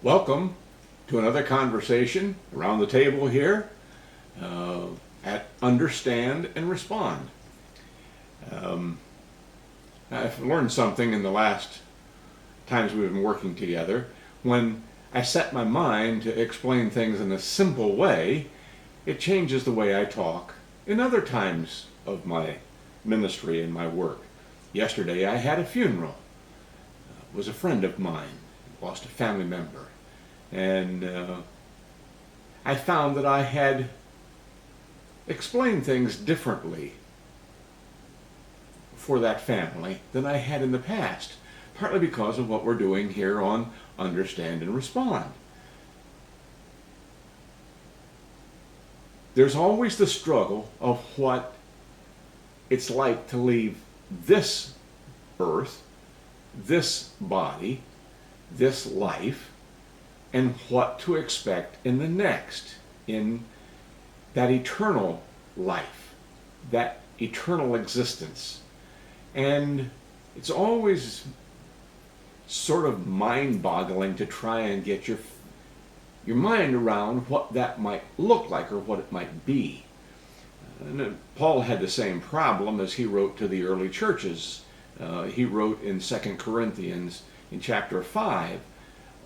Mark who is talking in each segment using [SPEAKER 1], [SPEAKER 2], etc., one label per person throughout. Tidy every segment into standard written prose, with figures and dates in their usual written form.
[SPEAKER 1] Welcome to another conversation around the table here at Understand and Respond. I've learned something in the last times we've been working together. When I set my mind to explain things in a simple way, it changes the way I talk in other times of my ministry and my work. Yesterday I had a funeral. It was a friend of mine, lost a family member. And I found that I had explained things differently for that family than I had in the past, partly because of what we're doing here on Understand and Respond. There's always the struggle of what it's like to leave this earth, this body, this life, and what to expect in the next, in that eternal life, that eternal existence. And it's always sort of mind-boggling to try and get your mind around what that might look like or what it might be. And Paul had the same problem as he wrote to the early churches. He wrote in 2 Corinthians in chapter 5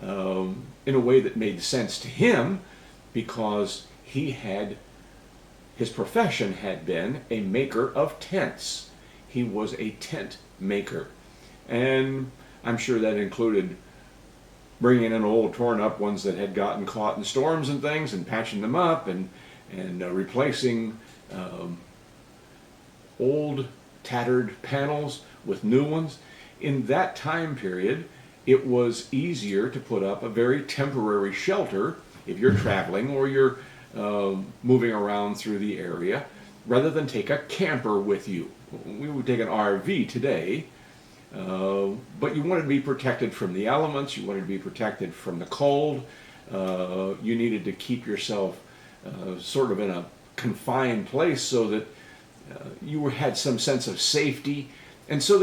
[SPEAKER 1] in a way that made sense to him, because his profession had been a maker of tents. He was a tent maker. And I'm sure that included bringing in old torn up ones that had gotten caught in storms and things and patching them up and replacing old tattered panels with new ones. In that time period, it was easier to put up a very temporary shelter if you're traveling or you're moving around through the area, rather than take a camper with you. We would take an RV today, but you wanted to be protected from the elements, you wanted to be protected from the cold, you needed to keep yourself sort of in a confined place so that you had some sense of safety. And so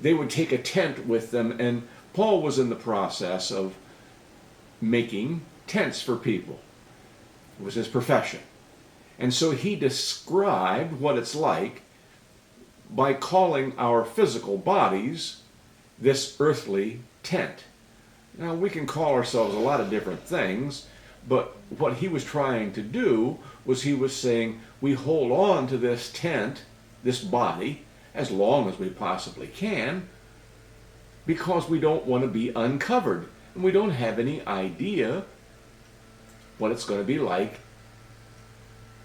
[SPEAKER 1] they would take a tent with them, and Paul was in the process of making tents for people. It was his profession. And so he described what it's like by calling our physical bodies this earthly tent. Now, we can call ourselves a lot of different things, but what he was trying to do was he was saying we hold on to this tent, this body, as long as we possibly can, because we don't want to be uncovered, and we don't have any idea what it's going to be like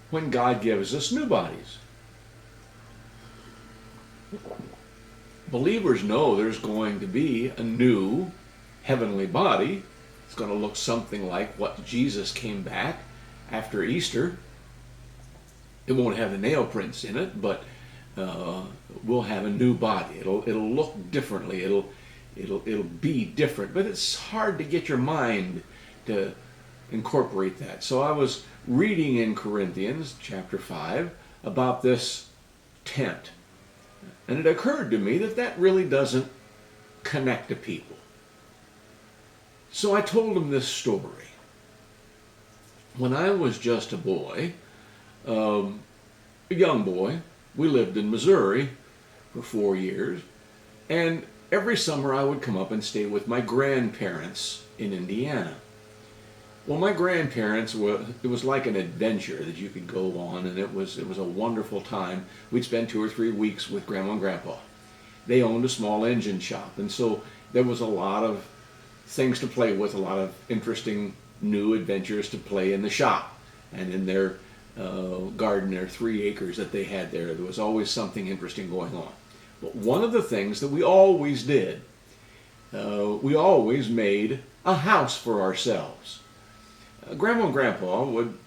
[SPEAKER 1] when God gives us new bodies. Believers know there's going to be a new heavenly body. It's going to look something like what Jesus came back after Easter. It won't have the nail prints in it, but we'll have a new body. It'll look differently. It'll be different. But it's hard to get your mind to incorporate that. So I was reading in Corinthians chapter 5 about this tent, and it occurred to me that really doesn't connect to people. So I told them this story. When I was just a boy, a young boy, we lived in Missouri for 4 years, and every summer I would come up and stay with my grandparents in Indiana. Well, my grandparents it was like an adventure that you could go on, and it was a wonderful time. We'd spend 2 or 3 weeks with Grandma and Grandpa. They owned a small engine shop, and so there was a lot of things to play with, a lot of interesting new adventures to play in the shop and in their garden, their 3 acres that they had there. There was always something interesting going on. But one of the things that we always did, we always made a house for ourselves. Grandma and Grandpa would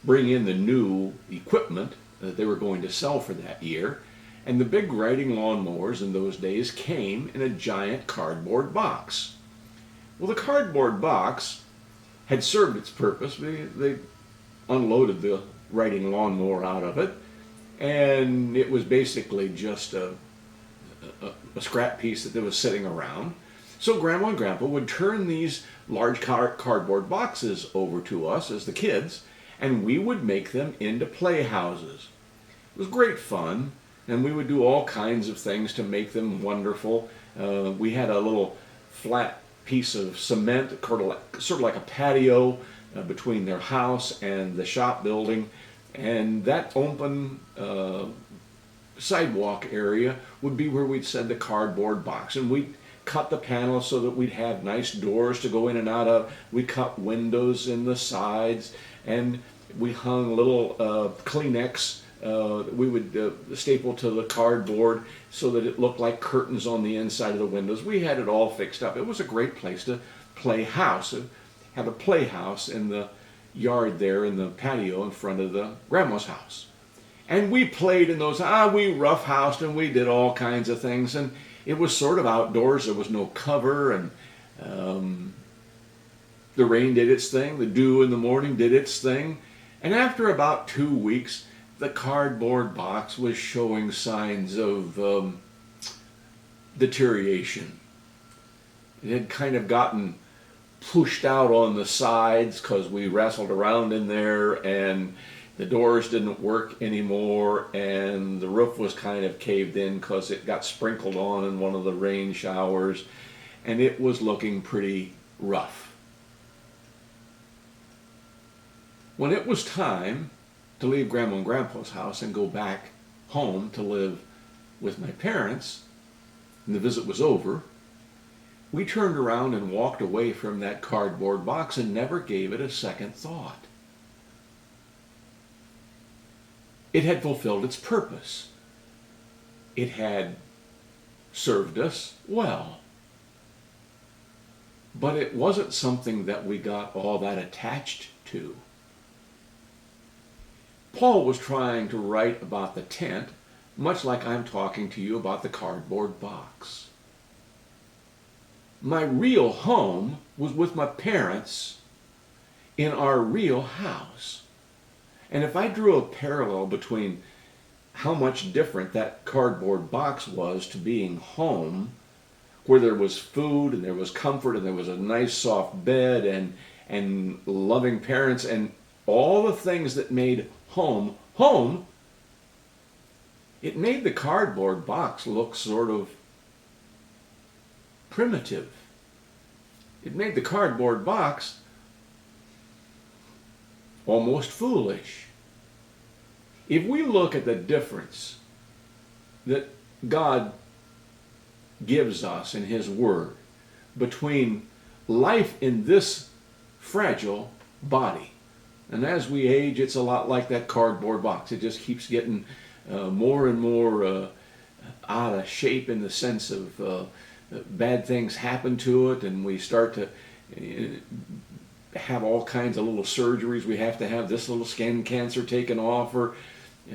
[SPEAKER 1] bring in the new equipment that they were going to sell for that year, and the big riding lawnmowers in those days came in a giant cardboard box. Well, the cardboard box had served its purpose. They unloaded the riding lawnmower out of it, and it was basically just a scrap piece that was sitting around. So Grandma and Grandpa would turn these large cardboard boxes over to us as the kids, and we would make them into playhouses. It was great fun, and we would do all kinds of things to make them wonderful. We had a little flat piece of cement, sort of like a patio between their house and the shop building, and that open sidewalk area would be where we'd set the cardboard box, and we'd cut the panels so that we'd have nice doors to go in and out of. We cut windows in the sides, and we hung little Kleenex we would staple to the cardboard so that it looked like curtains on the inside of the windows. We had it all fixed up. It was a great place to play house. Have a playhouse in the yard there in the patio in front of the grandma's house. And we played in those, we roughhoused and we did all kinds of things. And it was sort of outdoors. There was no cover, and the rain did its thing. The dew in the morning did its thing. And after about 2 weeks, the cardboard box was showing signs of deterioration. It had kind of gotten pushed out on the sides because we wrestled around in there, and the doors didn't work anymore, and the roof was kind of caved in because it got sprinkled on in one of the rain showers, and it was looking pretty rough. When it was time to leave Grandma and Grandpa's house and go back home to live with my parents, and the visit was over, we turned around and walked away from that cardboard box and never gave it a second thought. It had fulfilled its purpose. It had served us well. But it wasn't something that we got all that attached to. Paul was trying to write about the tent, much like I'm talking to you about the cardboard box. My real home was with my parents in our real house. And if I drew a parallel between how much different that cardboard box was to being home, where there was food and there was comfort and there was a nice soft bed and loving parents and all the things that made home, it made the cardboard box look sort of primitive. It made the cardboard box almost foolish. If we look at the difference that God gives us in His Word between life in this fragile body, and as we age, it's a lot like that cardboard box. It just keeps getting more and more out of shape in the sense of bad things happen to it, and we start to have all kinds of little surgeries. We have to have this little skin cancer taken off, or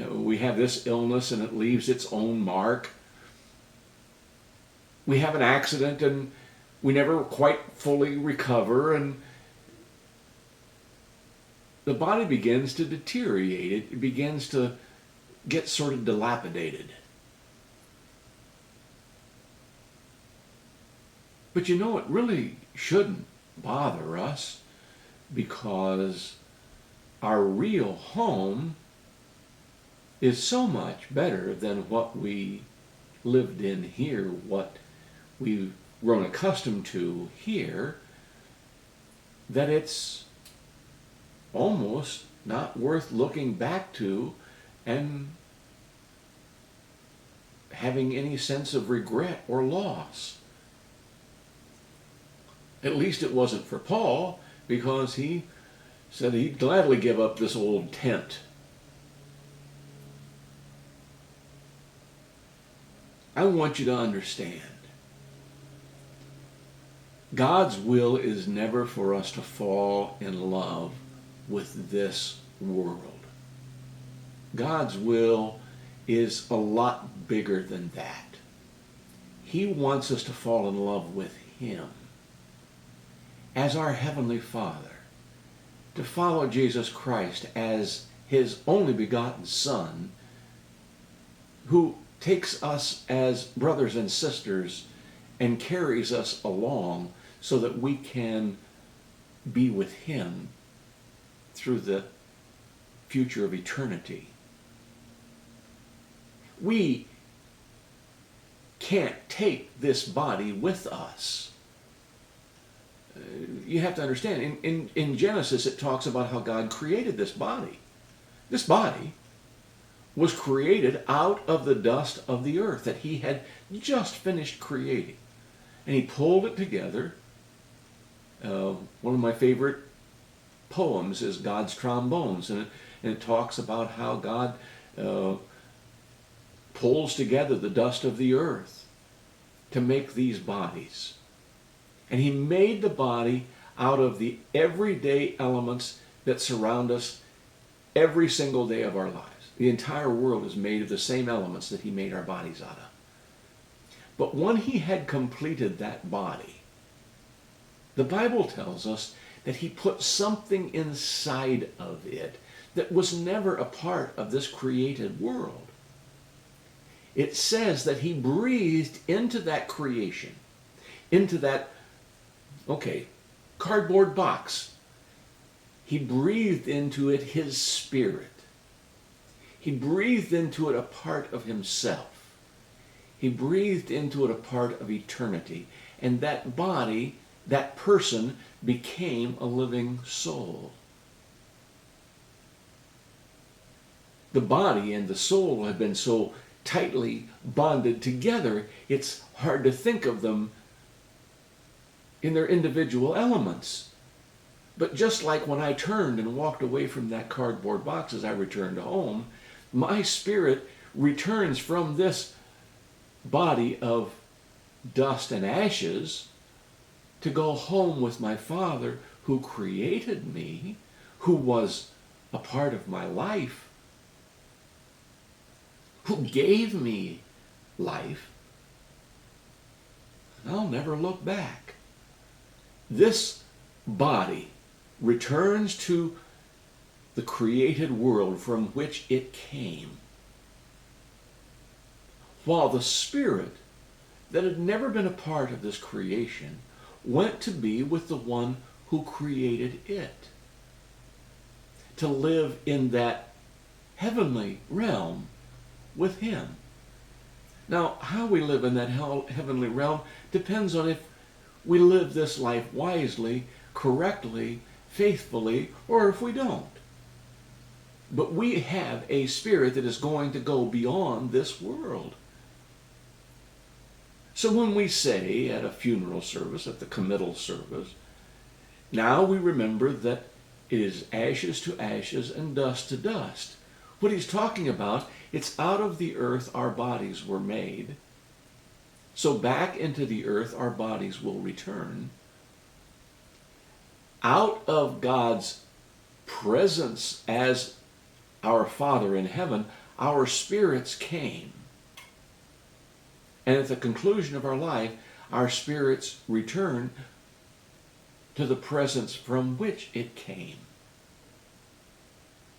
[SPEAKER 1] we have this illness and it leaves its own mark. We have an accident and we never quite fully recover, and the body begins to deteriorate. It begins to get sort of dilapidated. But it really shouldn't bother us, because our real home is so much better than what we lived in here, what we've grown accustomed to here, that it's almost not worth looking back to and having any sense of regret or loss. At least it wasn't for Paul, because he said he'd gladly give up this old tent. I want you to understand, God's will is never for us to fall in love with this world. God's will is a lot bigger than that. He wants us to fall in love with Him as our Heavenly Father, to follow Jesus Christ as His only begotten Son, who takes us as brothers and sisters and carries us along so that we can be with him through the future of eternity. We can't take this body with us. You have to understand, in Genesis it talks about how God created this body. This body was created out of the dust of the earth that he had just finished creating. And he pulled it together. One of my favorite poems is God's Trombones, and it talks about how God pulls together the dust of the earth to make these bodies. And he made the body out of the everyday elements that surround us every single day of our lives. The entire world is made of the same elements that he made our bodies out of. But when he had completed that body, the Bible tells us that he put something inside of it that was never a part of this created world. It says that he breathed into that creation, into that, cardboard box. He breathed into it his spirit. He breathed into it a part of himself. He breathed into it a part of eternity. And that body, that person, became a living soul. The body and the soul have been so tightly bonded together, it's hard to think of them in their individual elements. But just like when I turned and walked away from that cardboard box as I returned home, my spirit returns from this body of dust and ashes to go home with my Father who created me, who was a part of my life, who gave me life. And I'll never look back. This body returns to the created world from which it came, while the spirit that had never been a part of this creation went to be with the one who created it, to live in that heavenly realm with him. Now, how we live in that heavenly realm depends on if we live this life wisely, correctly, faithfully, or if we don't. But we have a spirit that is going to go beyond this world. So when we say at a funeral service, at the committal service, now we remember that it is ashes to ashes and dust to dust. What he's talking about, it's out of the earth our bodies were made. So back into the earth our bodies will return. Out of God's presence as our Father in heaven, our spirits came. And at the conclusion of our life, our spirits return to the presence from which it came.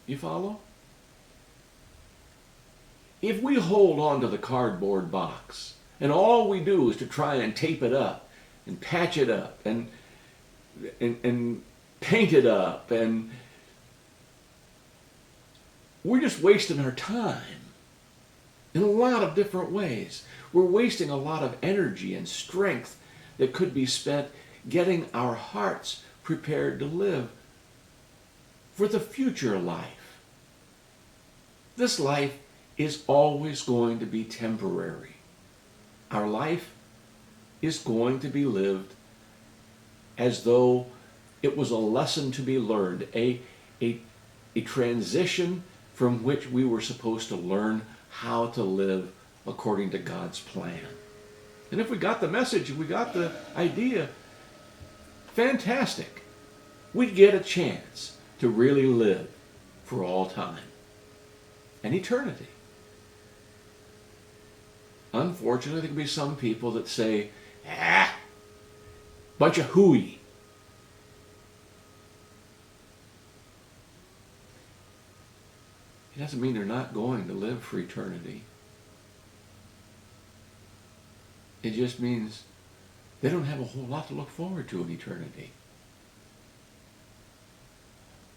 [SPEAKER 1] You follow? If we hold on to the cardboard box, and all we do is to try and tape it up, and patch it up, and paint it up, and we're just wasting our time in a lot of different ways. We're wasting a lot of energy and strength that could be spent getting our hearts prepared to live for the future life. This life is always going to be temporary. Our life is going to be lived as though it was a lesson to be learned, a transition from which we were supposed to learn how to live according to God's plan. And if we got the message, we got the idea, fantastic. We'd get a chance to really live for all time and eternity. Unfortunately, there can be some people that say, bunch of hooey. It doesn't mean they're not going to live for eternity. It just means they don't have a whole lot to look forward to in eternity.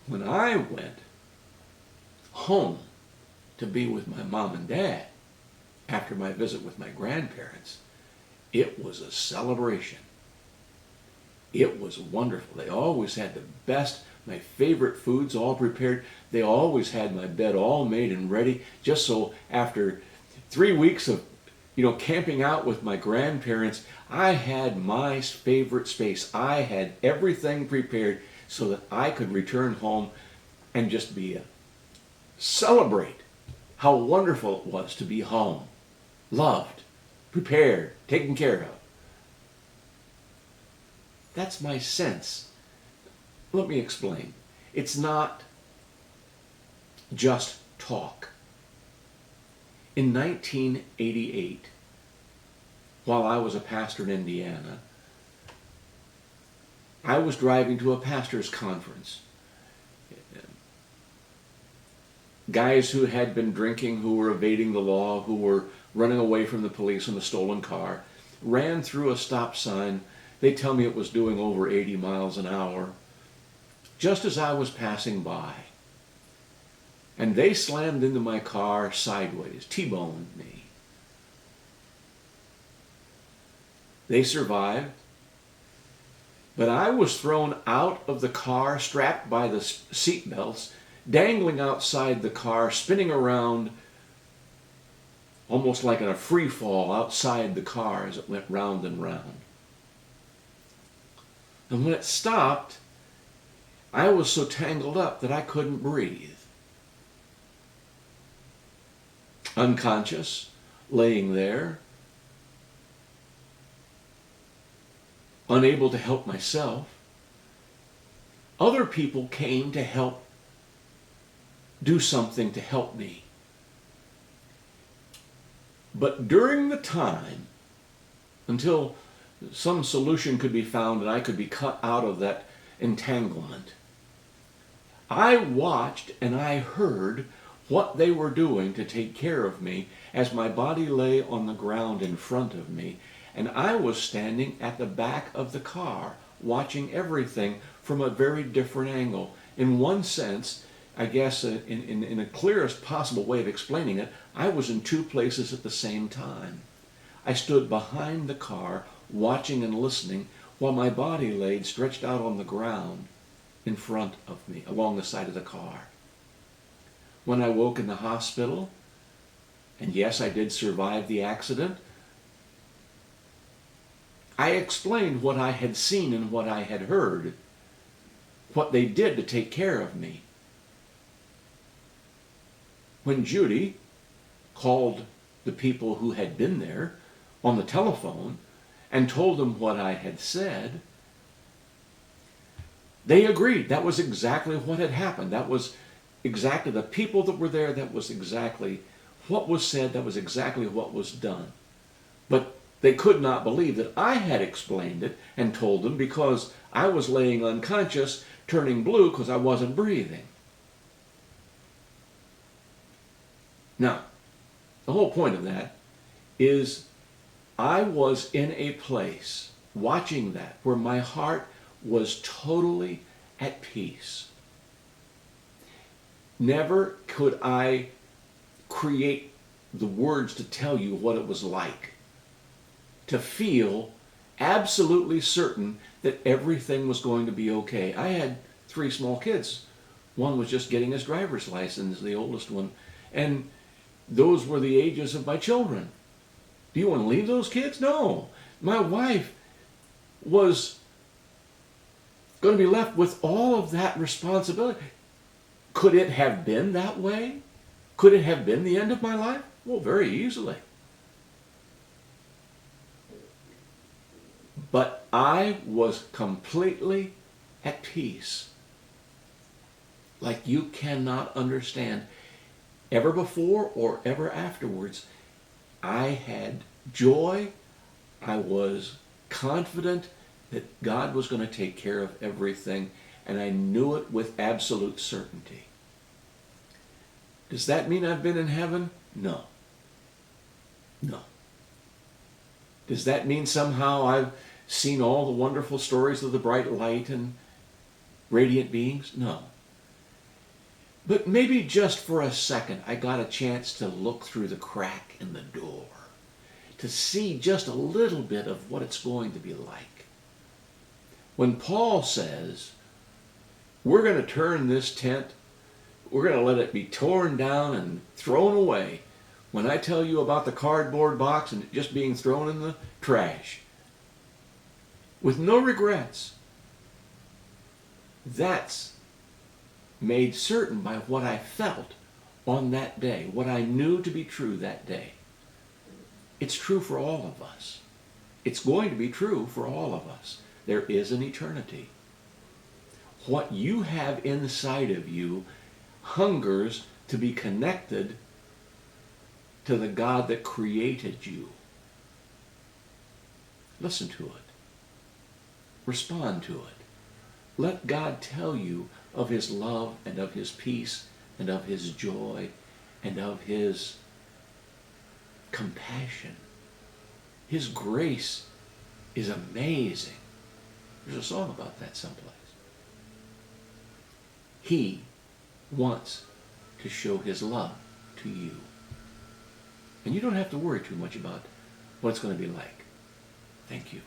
[SPEAKER 1] When I went home to be with my mom and dad after my visit with my grandparents, it was a celebration. It was wonderful. They always had the best, my favorite foods all prepared. They always had my bed all made and ready, just so after 3 weeks of camping out with my grandparents, I had my favorite space. I had everything prepared so that I could return home and just celebrate how wonderful it was to be home, loved, prepared, taken care of. That's my sense. Let me explain. It's not just talk. In 1988, while I was a pastor in Indiana, I was driving to a pastor's conference. Guys who had been drinking, who were evading the law, who were running away from the police in a stolen car, ran through a stop sign. They tell me it was doing over 80 miles an hour, just as I was passing by. And they slammed into my car sideways, T-boned me. They survived, but I was thrown out of the car, strapped by the seat belts, dangling outside the car, spinning around, almost like in a free fall outside the car as it went round and round. And when it stopped, I was so tangled up that I couldn't breathe. Unconscious, laying there, unable to help myself. Other people came to help do something to help me. But during the time, until some solution could be found and I could be cut out of that entanglement, I watched and I heard what they were doing to take care of me as my body lay on the ground in front of me, and I was standing at the back of the car watching everything from a very different angle. In one sense, I guess in the clearest possible way of explaining it, I was in two places at the same time. I stood behind the car watching and listening while my body lay stretched out on the ground in front of me along the side of the car. When I woke in the hospital, and yes, I did survive the accident, I explained what I had seen and what I had heard, what they did to take care of me. When Judy called the people who had been there on the telephone and told them what I had said, they agreed. That was exactly what had happened. That was exactly the people that were there. That was exactly what was said. That was exactly what was done. But they could not believe that I had explained it and told them, because I was laying unconscious, turning blue because I wasn't breathing. Now, the whole point of that is I was in a place watching that where my heart was totally at peace. Never could I create the words to tell you what it was like to feel absolutely certain that everything was going to be okay. I had 3 small kids. One was just getting his driver's license, the oldest one, and those were the ages of my children. Do you want to leave those kids? No. My wife was going to be left with all of that responsibility. Could it have been that way? Could it have been the end of my life? Well, very easily. But I was completely at peace, like you cannot understand. Ever before or ever afterwards, I had joy. I was confident that God was going to take care of everything, and I knew it with absolute certainty. Does that mean I've been in heaven? No. No. Does that mean somehow I've seen all the wonderful stories of the bright light and radiant beings? No. But maybe just for a second, I got a chance to look through the crack in the door, to see just a little bit of what it's going to be like. When Paul says, we're going to turn this tent, we're going to let it be torn down and thrown away. When I tell you about the cardboard box and it just being thrown in the trash, with no regrets, that's made certain by what I felt on that day, what I knew to be true that day. It's true for all of us. It's going to be true for all of us. There is an eternity. What you have inside of you hungers to be connected to the God that created you. Listen to it. Respond to it. Let God tell you of his love and of his peace and of his joy and of his compassion. His grace is amazing. There's a song about that someplace. He wants to show his love to you. And you don't have to worry too much about what it's going to be like. Thank you.